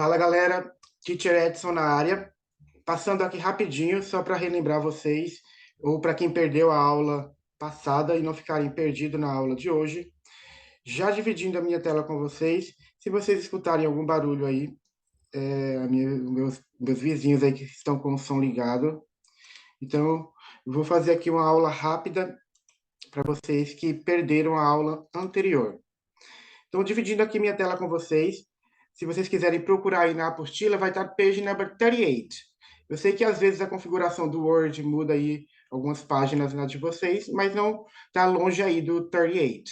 Fala galera, Teacher Edson na área, passando aqui rapidinho só para relembrar vocês, ou para quem perdeu a aula passada e não ficarem perdidos na aula de hoje, já dividindo a minha tela com vocês, se vocês escutarem algum barulho aí, meus vizinhos aí que estão com o som ligado, então eu vou fazer aqui uma aula rápida para vocês que perderam a aula anterior. Então, dividindo aqui minha tela com vocês, se vocês quiserem procurar aí na apostila, vai estar page number 38. Eu sei que às vezes a configuração do Word muda aí algumas páginas na de vocês, mas não está longe aí do 38.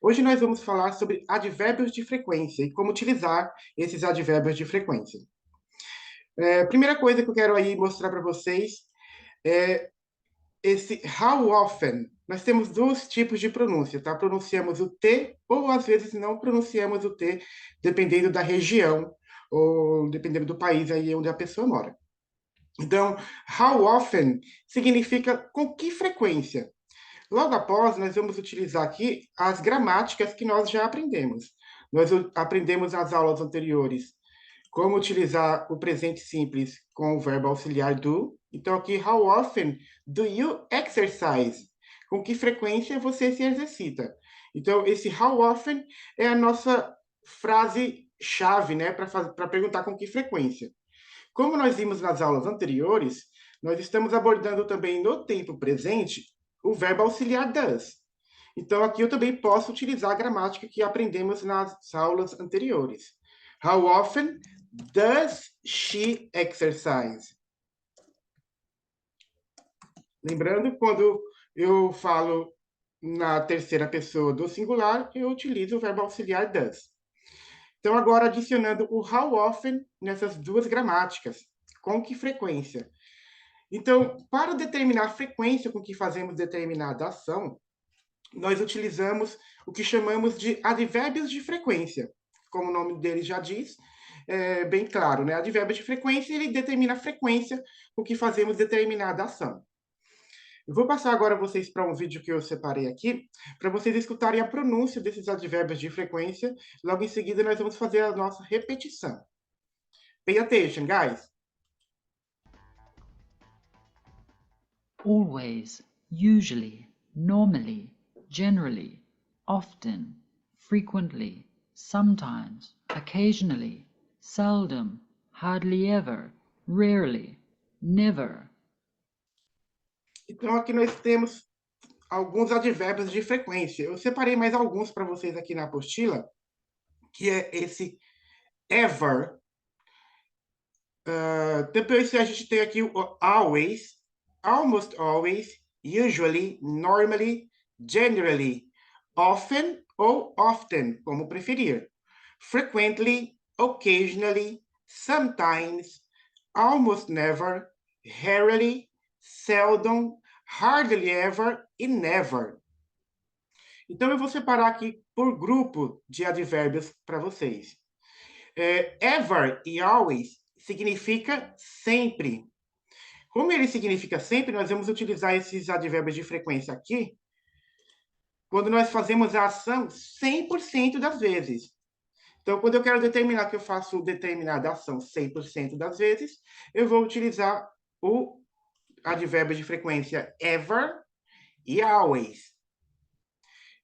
Hoje nós vamos falar sobre advérbios de frequência e como utilizar esses advérbios de frequência. Primeira coisa que eu quero aí mostrar para vocês é esse how often. Nós temos dois tipos de pronúncia, tá? Pronunciamos o T ou às vezes não pronunciamos o T, dependendo da região ou dependendo do país aí onde a pessoa mora. Então, how often significa com que frequência. Logo após, nós vamos utilizar aqui as gramáticas que nós já aprendemos. Nós aprendemos nas aulas anteriores como utilizar o presente simples com o verbo auxiliar do. Então, aqui, how often do you exercise? Com que frequência você se exercita? Então, esse how often é a nossa frase-chave, né, para perguntar com que frequência. Como nós vimos nas aulas anteriores, nós estamos abordando também no tempo presente o verbo auxiliar does. Então, aqui eu também posso utilizar a gramática que aprendemos nas aulas anteriores. How often does she exercise? Lembrando, quando eu falo na terceira pessoa do singular, eu utilizo o verbo auxiliar does. Então, agora adicionando o how often nessas duas gramáticas. Com que frequência? Então, para determinar a frequência com que fazemos determinada ação, nós utilizamos o que chamamos de advérbios de frequência. Como o nome dele já diz, é bem claro, né? Advérbio de frequência, ele determina a frequência com que fazemos determinada ação. Eu vou passar agora vocês para um vídeo que eu separei aqui, para vocês escutarem a pronúncia desses advérbios de frequência. Logo em seguida, nós vamos fazer a nossa repetição. Pay attention, guys. Always, usually, normally, generally, often, frequently, sometimes, occasionally, seldom, hardly ever, rarely, never. Então, aqui nós temos alguns advérbios de frequência. Eu separei mais alguns para vocês aqui na apostila, que é esse ever. Depois a gente tem aqui o always, almost always, usually, normally, generally, often ou often, como preferir. Frequently, occasionally, sometimes, almost never, rarely, seldom, hardly ever e never. Então, eu vou separar aqui por grupo de advérbios para vocês. Ever e always significa sempre. Como ele significa sempre, nós vamos utilizar esses advérbios de frequência aqui quando nós fazemos a ação 100% das vezes. Então, quando eu quero determinar que eu faço determinada ação 100% das vezes, eu vou utilizar o advérbio de frequência ever e always.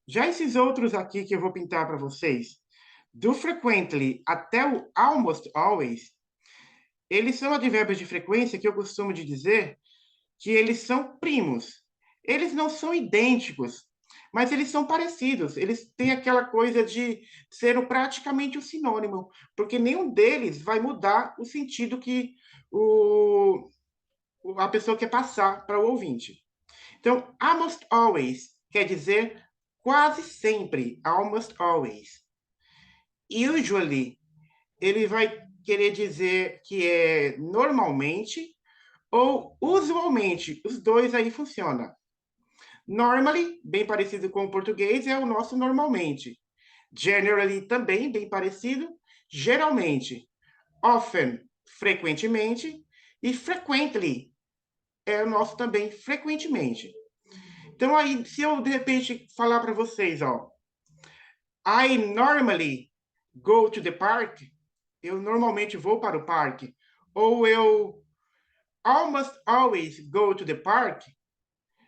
Já esses outros aqui que eu vou pintar para vocês, do frequently até o almost always, eles são advérbios de frequência que eu costumo de dizer que eles são primos. Eles não são idênticos, mas eles são parecidos. Eles têm aquela coisa de ser praticamente um sinônimo, porque nenhum deles vai mudar o sentido que a pessoa quer passar para o ouvinte. Então, almost always quer dizer quase sempre, almost always. Usually, ele vai querer dizer que é normalmente ou usualmente. Os dois aí funcionam. Normally, bem parecido com o português, é o nosso normalmente. Generally, também bem parecido. Geralmente. Often, frequentemente. E frequently, é o nosso também frequentemente. Então, aí, se eu de repente falar para vocês, ó, I normally go to the park, eu normalmente vou para o parque, ou eu almost always go to the park,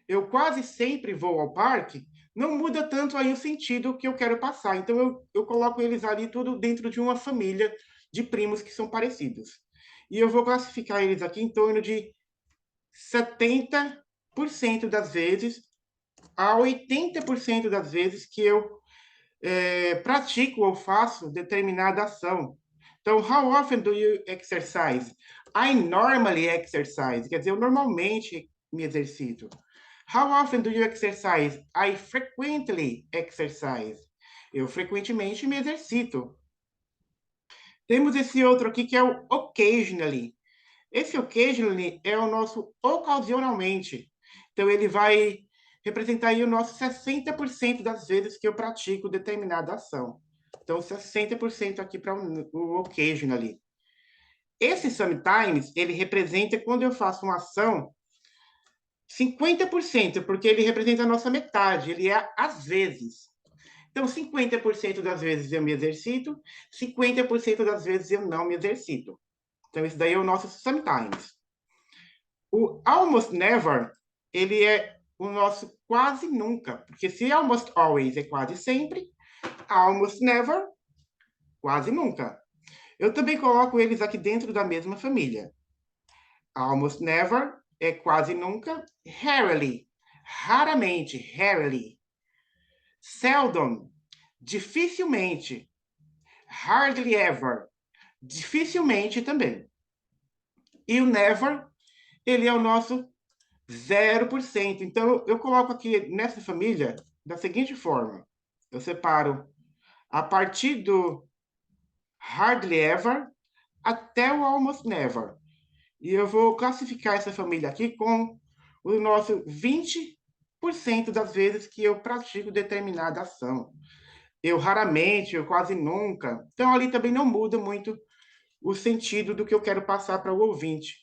eu quase sempre vou ao parque, não muda tanto aí o sentido que eu quero passar. Então, eu coloco eles ali tudo dentro de uma família de primos que são parecidos. E eu vou classificar eles aqui em torno de 70% das vezes a 80% das vezes que eu pratico ou faço determinada ação. Então, how often do you exercise? I normally exercise. Quer dizer, eu normalmente me exercito. How often do you exercise? I frequently exercise. Eu frequentemente me exercito. Temos esse outro aqui que é o occasionally. Esse occasionally é o nosso ocasionalmente. Então, ele vai representar aí o nosso 60% das vezes que eu pratico determinada ação. Então, 60% aqui para o occasionally. Esse sometimes, ele representa quando eu faço uma ação 50%, porque ele representa a nossa metade, ele é às vezes. Então, 50% das vezes eu me exercito, 50% das vezes eu não me exercito. Então, esse daí é o nosso sometimes. O almost never, ele é o nosso quase nunca, porque se almost always é quase sempre, almost never, quase nunca. Eu também coloco eles aqui dentro da mesma família. Almost never é quase nunca, rarely, raramente, rarely. Seldom, dificilmente, hardly ever, dificilmente também. E o never, ele é o nosso 0%. Então, eu coloco aqui nessa família da seguinte forma. Eu separo a partir do hardly ever até o almost never. E eu vou classificar essa família aqui com o nosso 20% das vezes que eu pratico determinada ação. Eu raramente, eu quase nunca. Então, ali também não muda muito o sentido do que eu quero passar para o ouvinte.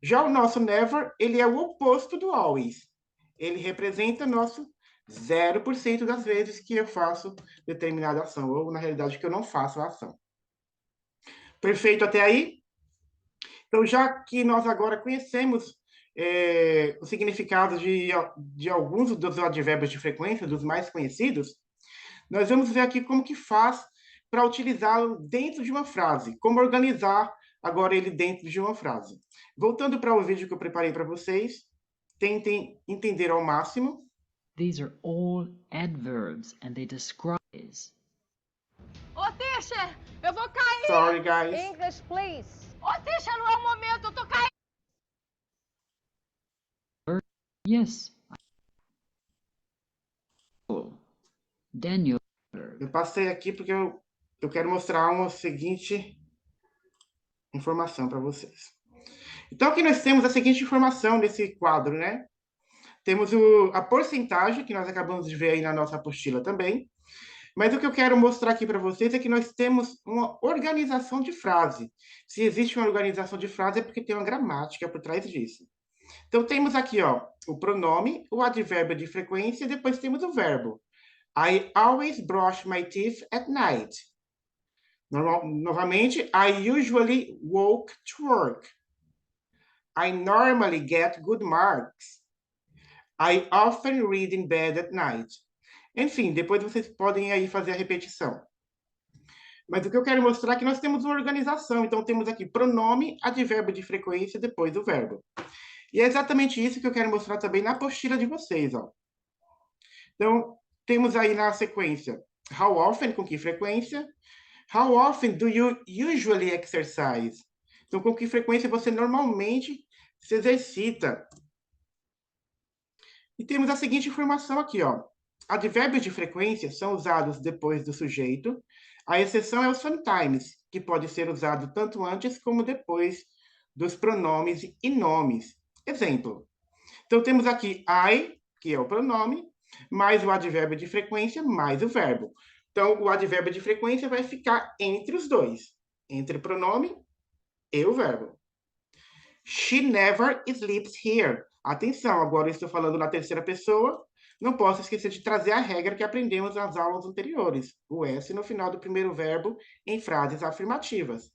Já o nosso never, ele é o oposto do always. Ele representa nosso 0% das vezes que eu faço determinada ação, ou na realidade que eu não faço a ação. Perfeito até aí? Então, já que nós agora conhecemos o significado de alguns dos advérbios de frequência, dos mais conhecidos, nós vamos ver aqui como que faz para utilizá-lo dentro de uma frase, como organizar agora ele dentro de uma frase. Voltando para o vídeo que eu preparei para vocês, tentem entender ao máximo. These are all adverbs and they describe. Ô, Tisha, eu vou cair! Sorry, guys. English, please. Ô, Tisha, não é o momento, eu tô caindo! Yes. Daniel. Eu passei aqui porque eu quero mostrar uma seguinte informação para vocês. Então, aqui nós temos a seguinte informação nesse quadro, né? Temos a porcentagem, que nós acabamos de ver aí na nossa apostila também. Mas o que eu quero mostrar aqui para vocês é que nós temos uma organização de frase. Se existe uma organização de frase, é porque tem uma gramática por trás disso. Então, temos aqui ó, o pronome, o advérbio de frequência, e depois temos o verbo. I always brush my teeth at night. Novamente, I usually walk to work. I normally get good marks. I often read in bed at night. Enfim, depois vocês podem aí fazer a repetição. Mas o que eu quero mostrar é que nós temos uma organização. Então, temos aqui pronome, advérbio de frequência, depois o verbo. E é exatamente isso que eu quero mostrar também na apostila de vocês. Ó. Então, temos aí na sequência, how often, com que frequência? How often do you usually exercise? Então, com que frequência você normalmente se exercita? E temos a seguinte informação aqui, ó. Advérbios de frequência são usados depois do sujeito. A exceção é o sometimes, que pode ser usado tanto antes como depois dos pronomes e nomes. Exemplo. Então, temos aqui I, que é o pronome, mais o advérbio de frequência, mais o verbo. Então, o advérbio de frequência vai ficar entre os dois, entre o pronome e o verbo. She never sleeps here. Atenção, agora eu estou falando na terceira pessoa. Não posso esquecer de trazer a regra que aprendemos nas aulas anteriores. O S no final do primeiro verbo em frases afirmativas.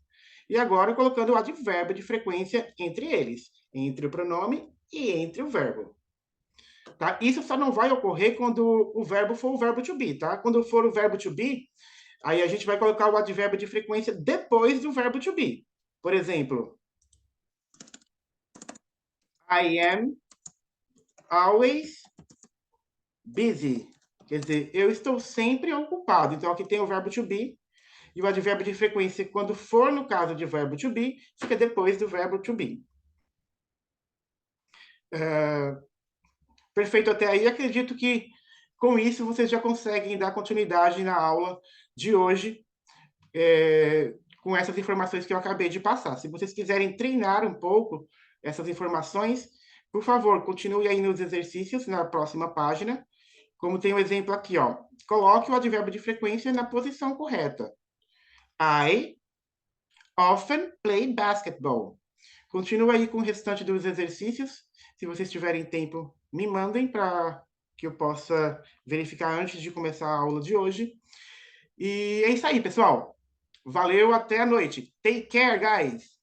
E agora colocando o advérbio de frequência entre eles, entre o pronome e entre o verbo. Tá? Isso só não vai ocorrer quando o verbo for o verbo to be, tá? Quando for o verbo to be, aí a gente vai colocar o advérbio de frequência depois do verbo to be. Por exemplo, I am always busy. Quer dizer, eu estou sempre ocupado. Então, aqui tem o verbo to be. E o advérbio de frequência, quando for no caso de verbo to be, fica depois do verbo to be. Perfeito até aí. Acredito que com isso vocês já conseguem dar continuidade na aula de hoje, com essas informações que eu acabei de passar. Se vocês quiserem treinar um pouco essas informações, por favor, continue aí nos exercícios na próxima página. Como tem o um exemplo aqui, ó. Coloque o advérbio de frequência na posição correta. I often play basketball. Continua aí com o restante dos exercícios. Se vocês tiverem tempo, me mandem para que eu possa verificar antes de começar a aula de hoje. E é isso aí, pessoal. Valeu, até a noite. Take care, guys!